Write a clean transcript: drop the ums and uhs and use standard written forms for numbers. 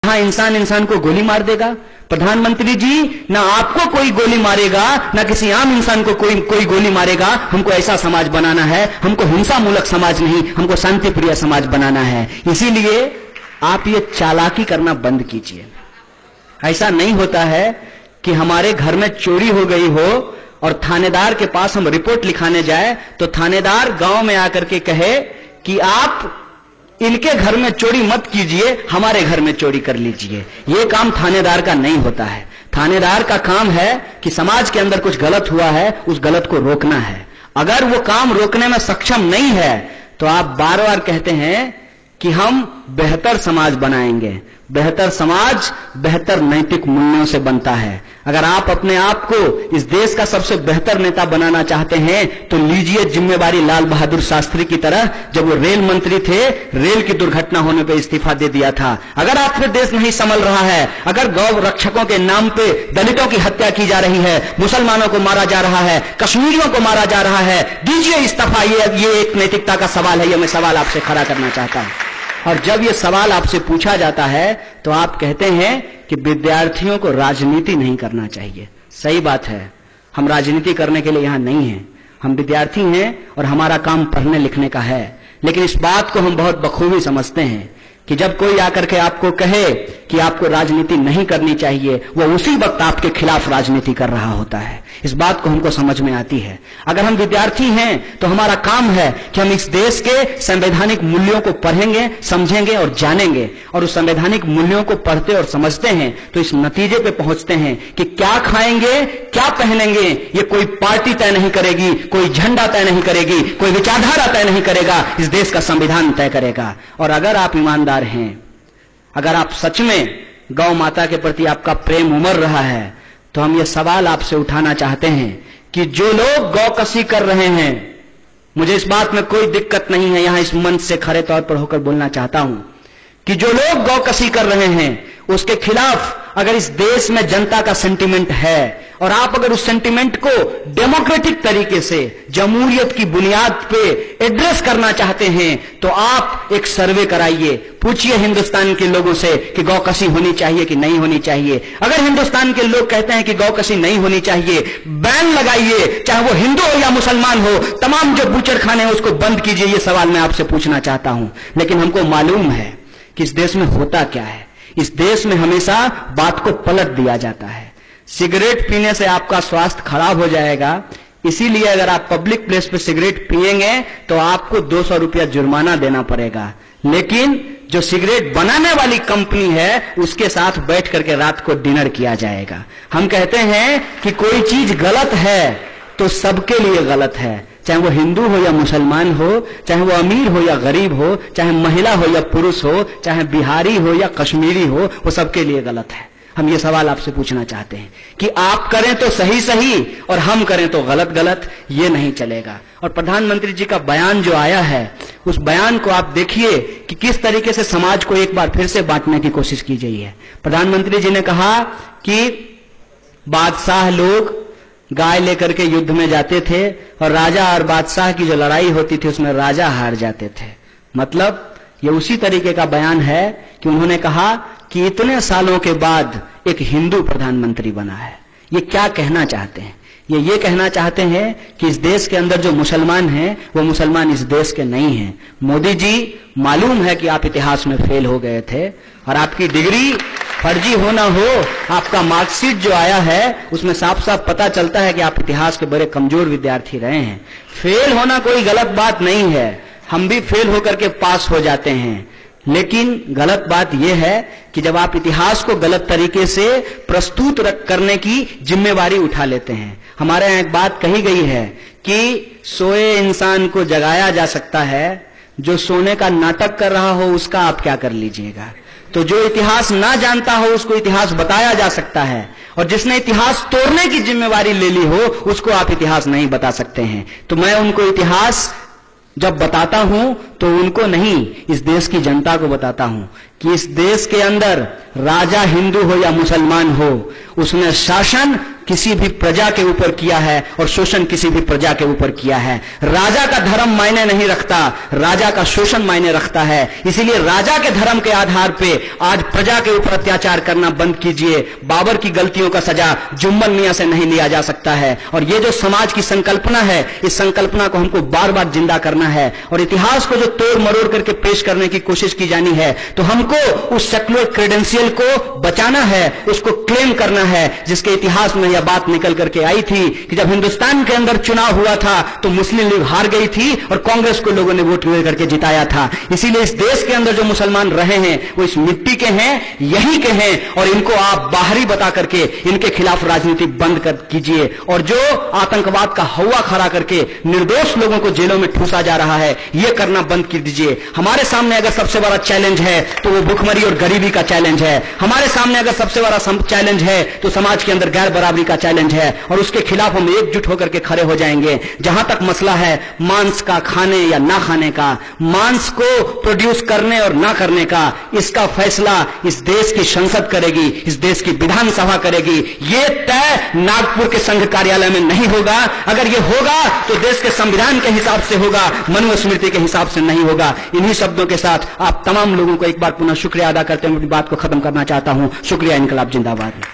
था इंसान इंसान को गोली मार देगा। प्रधानमंत्री जी, ना आपको कोई गोली मारेगा, ना किसी आम इंसान को कोई गोली मारेगा। हमको ऐसा समाज बनाना है, हमको हिंसा मूलक समाज नहीं, हमको शांति प्रिय समाज बनाना है। इसीलिए आप ये चालाकी करना बंद कीजिए। ऐसा नहीं होता है कि हमारे घर में चोरी हो गई हो और थानेदार के पास हम रिपोर्ट लिखाने जाए तो थानेदार गांव में आकर के कहे कि आप इनके घर में चोरी मत कीजिए, हमारे घर में चोरी कर लीजिए। यह काम थानेदार का नहीं होता है। थानेदार का काम है कि समाज के अंदर कुछ गलत हुआ है, उस गलत को रोकना है। अगर वो काम रोकने में सक्षम नहीं है तो आप बार बार कहते हैं कि हम बेहतर समाज बनाएंगे। बेहतर समाज बेहतर नैतिक मूल्यों से बनता है। अगर आप अपने आप को इस देश का सबसे बेहतर नेता बनाना चाहते हैं तो लीजिए जिम्मेवारी लाल बहादुर शास्त्री की तरह। जब वो रेल मंत्री थे, रेल की दुर्घटना होने पर इस्तीफा दे दिया था। अगर आपसे देश नहीं संभल रहा है, अगर गौ रक्षकों के नाम पे दलितों की हत्या की जा रही है, मुसलमानों को मारा जा रहा है, कश्मीरियों को मारा जा रहा है, दीजिए इस्तीफा। ये एक नैतिकता का सवाल है। ये मैं सवाल आपसे खड़ा करना चाहता हूं। और जब ये सवाल आपसे पूछा जाता है तो आप कहते हैं कि विद्यार्थियों को राजनीति नहीं करना चाहिए। सही बात है, हम राजनीति करने के लिए यहां नहीं हैं। हम विद्यार्थी हैं और हमारा काम पढ़ने लिखने का है। लेकिन इस बात को हम बहुत बखूबी समझते हैं कि जब कोई आकर के आपको कहे कि आपको राजनीति नहीं करनी चाहिए, वो उसी वक्त आपके खिलाफ राजनीति कर रहा होता है। इस बात को हमको समझ में आती है। अगर हम विद्यार्थी हैं तो हमारा काम है कि हम इस देश के संवैधानिक मूल्यों को पढ़ेंगे, समझेंगे और जानेंगे। और उस संवैधानिक मूल्यों को पढ़ते और समझते हैं तो इस नतीजे पे पहुंचते हैं कि क्या खाएंगे, क्या पहनेंगे, ये कोई पार्टी तय नहीं करेगी, कोई झंडा तय नहीं करेगी, कोई विचारधारा तय नहीं करेगा, इस देश का संविधान तय करेगा। और अगर आप ईमानदार हैं, अगर आप सच में गौ माता के प्रति आपका प्रेम उमड़ रहा है, तो हम ये सवाल आपसे उठाना चाहते हैं कि जो लोग गौकशी कर रहे हैं, मुझे इस बात में कोई दिक्कत नहीं है, यहां इस मंच से खड़े तौर पर होकर बोलना चाहता हूं कि जो लोग गौकशी कर रहे हैं उसके खिलाफ अगर इस देश में जनता का सेंटिमेंट है और आप अगर उस सेंटिमेंट को डेमोक्रेटिक तरीके से जमहूरियत की बुनियाद पे एड्रेस करना चाहते हैं तो आप एक सर्वे कराइए, पूछिए हिंदुस्तान के लोगों से कि गौकशी होनी चाहिए कि नहीं होनी चाहिए। अगर हिंदुस्तान के लोग कहते हैं कि गौकशी नहीं होनी चाहिए, बैन लगाइए, चाहे वो हिंदू हो या मुसलमान हो, तमाम जो बूचड़ खाने हैं उसको बंद कीजिए। ये सवाल मैं आपसे पूछना चाहता हूं। लेकिन हमको मालूम है कि इस देश में होता क्या है। इस देश में हमेशा बात को पलट दिया जाता है। सिगरेट पीने से आपका स्वास्थ्य खराब हो जाएगा, इसीलिए अगर आप पब्लिक प्लेस पे सिगरेट पिएंगे तो आपको 200 रुपया जुर्माना देना पड़ेगा। लेकिन जो सिगरेट बनाने वाली कंपनी है उसके साथ बैठ करके रात को डिनर किया जाएगा। हम कहते हैं कि कोई चीज गलत है तो सबके लिए गलत है, चाहे वो हिंदू हो या मुसलमान हो, चाहे वो अमीर हो या गरीब हो, चाहे महिला हो या पुरुष हो, चाहे बिहारी हो या कश्मीरी हो, वो सबके लिए गलत है। हम ये सवाल आपसे पूछना चाहते हैं कि आप करें तो सही सही और हम करें तो गलत गलत, ये नहीं चलेगा। और प्रधानमंत्री जी का बयान जो आया है उस बयान को आप देखिए कि किस तरीके से समाज को एक बार फिर से बांटने की कोशिश की गई है। प्रधानमंत्री जी ने कहा कि बादशाह लोग गाय लेकर के युद्ध में जाते थे और राजा और बादशाह की जो लड़ाई होती थी उसमें राजा हार जाते थे। मतलब ये उसी तरीके का बयान है कि उन्होंने कहा कि इतने सालों के बाद एक हिंदू प्रधानमंत्री बना है। ये क्या कहना चाहते हैं? ये कहना चाहते हैं कि इस देश के अंदर जो मुसलमान हैं वो मुसलमान इस देश के नहीं हैं। मोदी जी, मालूम है कि आप इतिहास में फेल हो गए थे और आपकी डिग्री फर्जी होना हो, आपका मार्कशीट जो आया है उसमें साफ साफ पता चलता है कि आप इतिहास के बड़े कमजोर विद्यार्थी रहे हैं। फेल होना कोई गलत बात नहीं है, हम भी फेल होकर के पास हो जाते हैं। लेकिन गलत बात यह है कि जब आप इतिहास को गलत तरीके से प्रस्तुत करने की जिम्मेवारी उठा लेते हैं। हमारे यहां एक बात कही गई है कि सोए इंसान को जगाया जा सकता है, जो सोने का नाटक कर रहा हो उसका आप क्या कर लीजिएगा। तो जो इतिहास ना जानता हो उसको इतिहास बताया जा सकता है, और जिसने इतिहास तोड़ने की जिम्मेवारी ले ली हो उसको आप इतिहास नहीं बता सकते हैं। तो मैं उनको इतिहास जब बताता हूं तो उनको नहीं, इस देश की जनता को बताता हूं कि इस देश के अंदर राजा हिंदू हो या मुसलमान हो, उसमें शासन किसी भी प्रजा के ऊपर किया है और शोषण किसी भी प्रजा के ऊपर किया है। राजा का धर्म मायने नहीं रखता, राजा का शोषण मायने रखता है। इसीलिए राजा के धर्म के आधार पे आज प्रजा के ऊपर अत्याचार करना बंद कीजिए। बाबर की गलतियों का सजा जुम्मन मियां से नहीं लिया जा सकता है। और ये जो समाज की संकल्पना है, इस संकल्पना को हमको बार बार जिंदा करना है और इतिहास को जो तोड़ मरोड़ करके पेश करने की कोशिश की जानी है, तो हमको उस सेक्युलर क्रेडेंशियल को बचाना है, उसको क्लेम करना है, जिसके इतिहास में यह बात निकल करके आई थी कि जब हिंदुस्तान के अंदर चुनाव हुआ था तो मुस्लिम लीग हार गई थी और कांग्रेस को लोगों ने वोट करके जिताया था। इसीलिए इस देश के अंदर जो मुसलमान रहे हैं वो इस मिट्टी के हैं, यही के हैं, और इनको आप बाहरी बता करके इनके खिलाफ राजनीति बंद कर कीजिए। और जो आतंकवाद का हवा खड़ा करके निर्दोष लोगों को जेलों में ठूसा जा रहा है, यह करना बंद कर दीजिए। हमारे सामने अगर सबसे बड़ा चैलेंज है तो वो भूखमरी और गरीबी का चैलेंज है। हमारे सामने अगर सबसे बड़ा चैलेंज है तो समाज के अंदर गैर बराबरी का चैलेंज है, और उसके खिलाफ हम एकजुट होकर के खड़े हो जाएंगे। जहां तक मसला है मांस का खाने या ना खाने का, मांस को प्रोड्यूस करने और ना करने का, इसका फैसला इस देश की संसद करेगी, इस देश की विधानसभा करेगी। यह तय नागपुर के संघ कार्यालय में नहीं होगा। अगर यह होगा तो देश के संविधान के हिसाब से होगा, मनुस्मृति के हिसाब से नहीं होगा। इन्हीं शब्दों के साथ आप तमाम लोगों को एक बार पुनः शुक्रिया अदा करते हुए अपनी बात को खत्म करना चाहता हूं। शुक्रिया। इनकलाब जिंदाबाद।